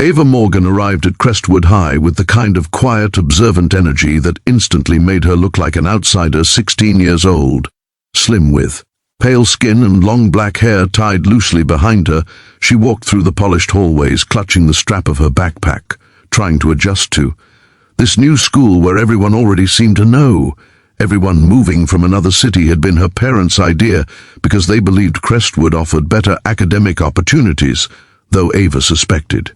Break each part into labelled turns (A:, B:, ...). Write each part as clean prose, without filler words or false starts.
A: Ava Morgan arrived at Crestwood High with the kind of quiet, observant energy that instantly made her look like an outsider 16 years old. Slim with pale skin and long black hair tied loosely behind her, she walked through the polished hallways, clutching the strap of her backpack, trying to adjust to this new school where everyone already seemed to know. Everyone moving from another city had been her parents' idea because they believed Crestwood offered better academic opportunities, though Ava suspected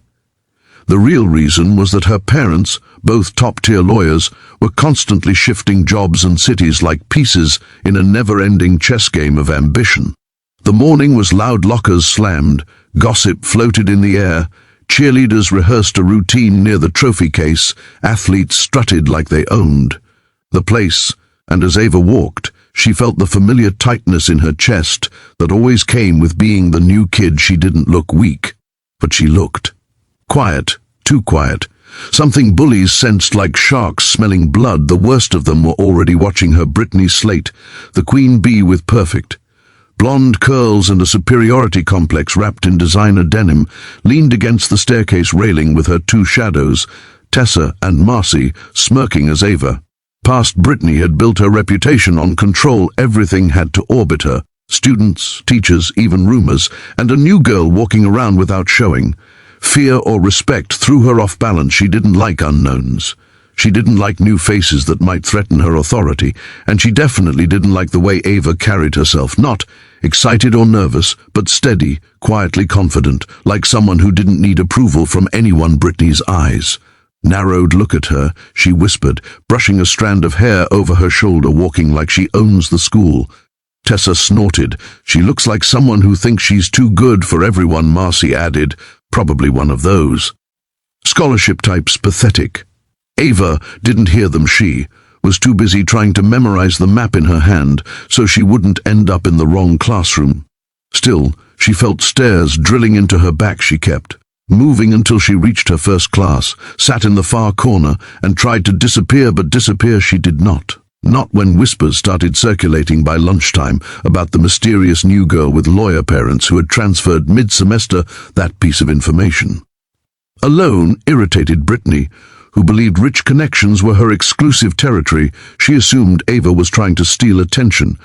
A: the real reason was that her parents, both top-tier lawyers, were constantly shifting jobs and cities like pieces in a never-ending chess game of ambition. The morning was loud, lockers slammed, gossip floated in the air, cheerleaders rehearsed a routine near the trophy case, athletes strutted like they owned the place, and as Ava walked, she felt the familiar tightness in her chest that always came with being the new kid. She didn't look weak, but she looked quiet, too quiet. Something bullies sensed like sharks smelling blood. The worst of them were already watching her. Brittany Slate, the queen bee with perfect blonde curls and a superiority complex wrapped in designer denim, leaned against the staircase railing with her two shadows, Tessa and Marcy, smirking as Ava passed. Brittany had built her reputation on control. Everything had to orbit her. Students, teachers, even rumors, and a new girl walking around without showing fear or respect threw her off balance. She didn't like unknowns. She didn't like new faces that might threaten her authority, and she definitely didn't like the way Ava carried herself. Not excited or nervous, but steady, quietly confident, like someone who didn't need approval from anyone. Brittany's eyes narrowed. Look at her, she whispered, brushing a strand of hair over her shoulder, walking like she owns the school. Tessa snorted. She looks like someone who thinks she's too good for everyone. Marcy added, probably one of those scholarship types. Pathetic. Ava didn't hear them. She was too busy trying to memorize the map in her hand so she wouldn't end up in the wrong classroom. Still, she felt stares drilling into her back. She kept moving until she reached her first class, sat in the far corner, and tried to disappear, but disappear she did not. Not when whispers started circulating by lunchtime about the mysterious new girl with lawyer parents who had transferred mid-semester. That piece of information alone irritated Brittany, who believed rich connections were her exclusive territory. She assumed Ava was trying to steal attention.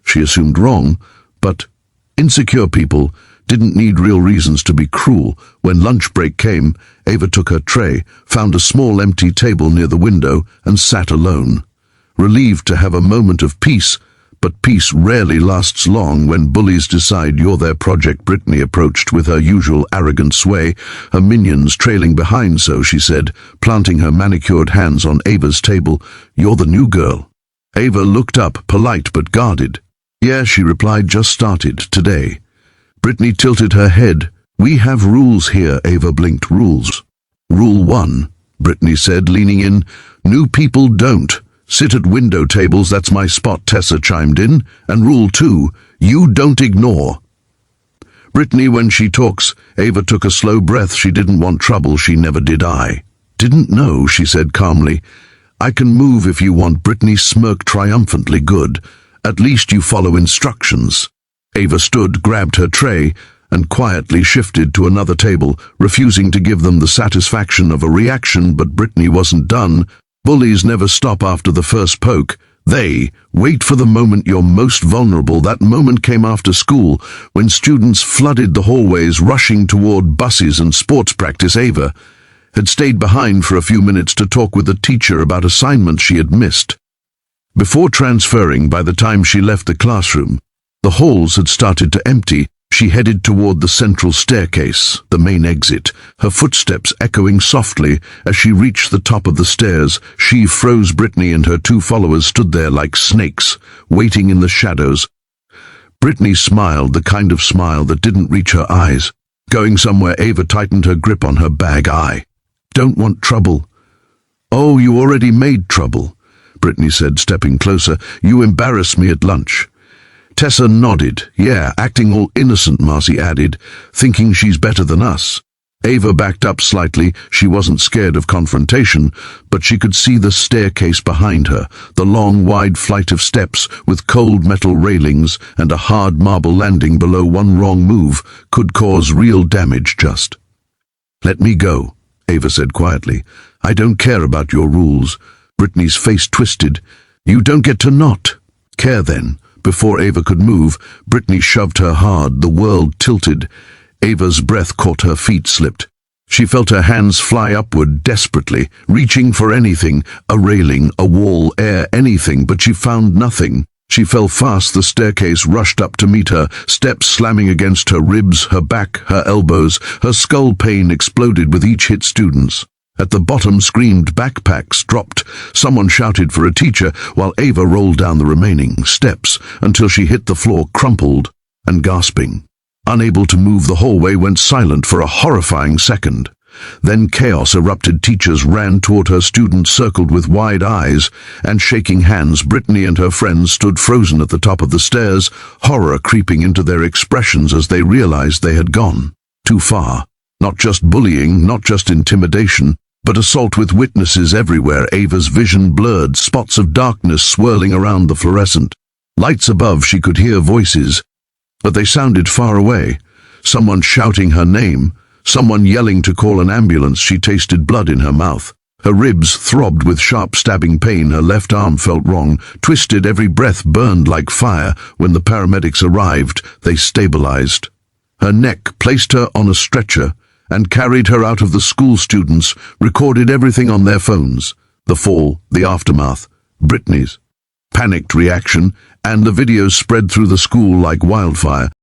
A: She assumed wrong, but insecure people didn't need real reasons to be cruel. When lunch break came, Ava took her tray, found a small empty table near the window, and sat alone, relieved to have a moment of peace. But peace rarely lasts long when bullies decide you're their project. Brittany approached with her usual arrogant sway, her minions trailing behind. So she said, planting her manicured hands on Ava's table, "You're the new girl." Ava looked up, polite but guarded. "Yeah," she replied, "just started today." Brittany tilted her head. "We have rules here." Ava blinked. "Rules? Rule 1, Brittany said, leaning in. "New people don't sit at window tables. That's my spot," Tessa chimed in. "And Rule 2, you don't ignore Brittany when she talks." Ava took a slow breath. She didn't want trouble. She never did. "I didn't know," she said calmly. "I can move if you want." Brittany smirked triumphantly. "Good. At least you follow instructions." Ava stood, grabbed her tray, and quietly shifted to another table, refusing to give them the satisfaction of a reaction. But Brittany wasn't done. Bullies never stop after the first poke. They wait for the moment you're most vulnerable. That moment came after school, when students flooded the hallways, rushing toward buses and sports practice. Ava had stayed behind for a few minutes to talk with the teacher about assignments she had missed. Before transferring, by the time she left the classroom, the halls had started to empty. She headed toward the central staircase, the main exit, her footsteps echoing softly as she reached the top of the stairs. She froze. Brittany and her two followers stood there like snakes, waiting in the shadows. Brittany smiled, the kind of smile that didn't reach her eyes. "Going somewhere?" Ava tightened her grip on her bag. "I don't want trouble." "Oh, you already made trouble," Brittany said, stepping closer. "You embarrassed me at lunch." Tessa nodded. "Yeah, acting all innocent," Marcy added, "thinking she's better than us." Ava backed up slightly. She wasn't scared of confrontation, but she could see the staircase behind her, the long, wide flight of steps with cold metal railings and a hard marble landing below. One wrong move could cause real damage. Just "Let me go," Ava said quietly. "I don't care about your rules." Brittany's face twisted. "You don't get to not care then." Before Ava could move, Brittany shoved her hard. The world tilted. Ava's breath caught, her feet slipped. She felt her hands fly upward desperately, reaching for anything, a railing, a wall, air, anything, but she found nothing. She fell fast. The staircase rushed up to meet her, steps slamming against her ribs, her back, her elbows. Her skull pain exploded with each hit. Students at the bottom screamed, backpacks dropped. Someone shouted for a teacher, while Ava rolled down the remaining steps until she hit the floor, crumpled and gasping. Unable to move, the hallway went silent for a horrifying second. Then chaos erupted. Teachers ran toward her, students circled with wide eyes and shaking hands. Brittany and her friends stood frozen at the top of the stairs, horror creeping into their expressions as they realized they had gone too far. Not just bullying, not just intimidation, but assault with witnesses everywhere. Ava's vision blurred, spots of darkness swirling around the fluorescent lights above. She could hear voices, but they sounded far away. Someone shouting her name, someone yelling to call an ambulance. She tasted blood in her mouth. Her ribs throbbed with sharp stabbing pain. Her left arm felt wrong, twisted. Every breath burned like fire. When the paramedics arrived, they stabilized her neck, placed her on a stretcher, and carried her out of the school. Students recorded everything on their phones: the fall, the aftermath, Brittany's panicked reaction, and the videos spread through the school like wildfire.